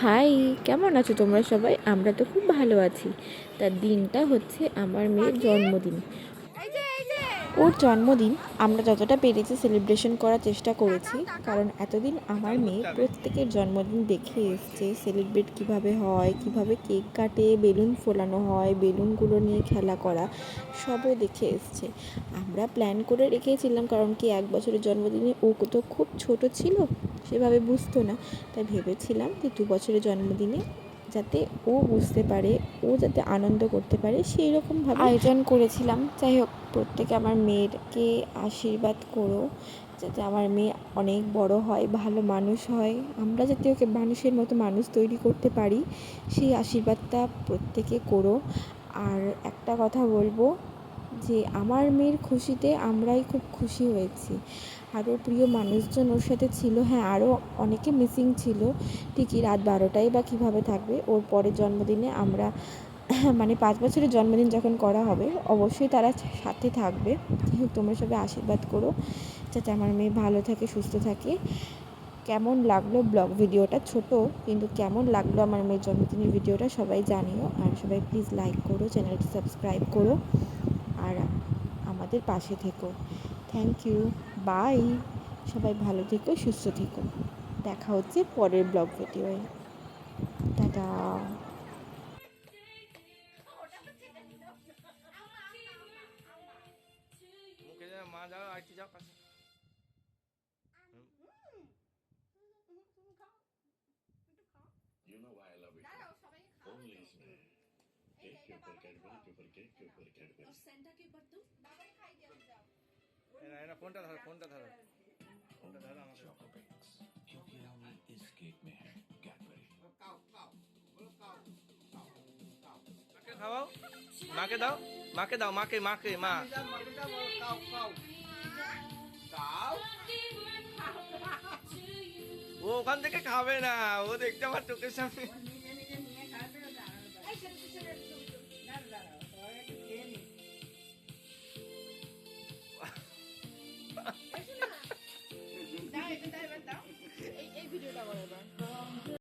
High, কেমন আছো তোমরা সবাই? আমরা তো খুব ভালো আছি। তার দিনটা হচ্ছে আমার মেয়ের জন্মদিন। ওর জন্মদিন আমরা যতটা পেরেছি সেলিব্রেশন করার চেষ্টা করেছি, কারণ এতদিন আমার মেয়ে প্রত্যেকের জন্মদিন দেখে এসছে সেলিব্রেট কিভাবে হয়, কিভাবে কেক কাটে, বেলুন ফোলানো হয়, বেলুনগুলো নিয়ে খেলা করা, সবও দেখে এসছে। আমরা প্ল্যান করে রেখেছিলাম, কারণ কি 1 বছরের জন্মদিনে ও তো খুব ছোট ছিল, সেভাবে বুঝতো না। তাই ভেবেছিলাম যে 2 বছরের জন্মদিনে যাতে ও বুঝতে পারে, ও যাতে আনন্দ করতে পারে, সেই রকমভাবে আয়োজন করেছিলাম। যাই হোক, প্রত্যেকে আমার মেয়েকে আশীর্বাদ করো, যাতে আমার মেয়ে অনেক বড় হয়, ভালো মানুষ হয়, আমরা যাতে ওকে মানুষের মতো মানুষ তৈরি করতে পারি, সেই আশীর্বাদটা প্রত্যেকে করো। আর একটা কথা বলবো, যে আমার মেয়ের খুশিতে আমরাই খুব খুশি হয়েছি। আরও প্রিয় মানুষজন ওর সাথে ছিল, হ্যাঁ আরও অনেকে মিসিং ছিল। ঠিকই, রাত 12টায় বা কীভাবে থাকবে। ওর পরের জন্মদিনে আমরা মানে 5 বছরের জন্মদিন যখন করা হবে, অবশ্যই তারা সাথে থাকবে। যাই হোক, তোমরা সবাই আশীর্বাদ করো যাতে আমার মেয়ে ভালো থাকে, সুস্থ থাকে। কেমন লাগলো ব্লগ ভিডিওটা, ছোট কিন্তু কেমন লাগলো আমার মেয়ের জন্মদিনের ভিডিওটা সবাই জানিও। আর সবাই প্লিজ লাইক করো, চ্যানেলটি সাবস্ক্রাইব করো, আর আমাদের পাশে থেকো। Thank you, bye. সবাই ভালো থেকো, সুস্থ থেকো। দেখা হচ্ছে পরের ব্লগ ভিডিওয়ে। টাটা। মুখে মা যাও আইটি যাও কাছে You know why I love it? Only इसमें केक के ऊपर कैडबरी के ऊपर केक के ऊपर कैडबरी और सेंटा के ऊपर तुम এনা ফোনটা ধরো ফোনটা ধরো ফোনটা ধরো আমাকে चॉको पिक्स क्योंकि only इस केक में है कैडबरी মাকে খাওয়াও মাকে দাও মাকে দাও মাকে মাকে মা ও ওখান থেকে খাবে না, ও দেখতে আমার চোখের সামনে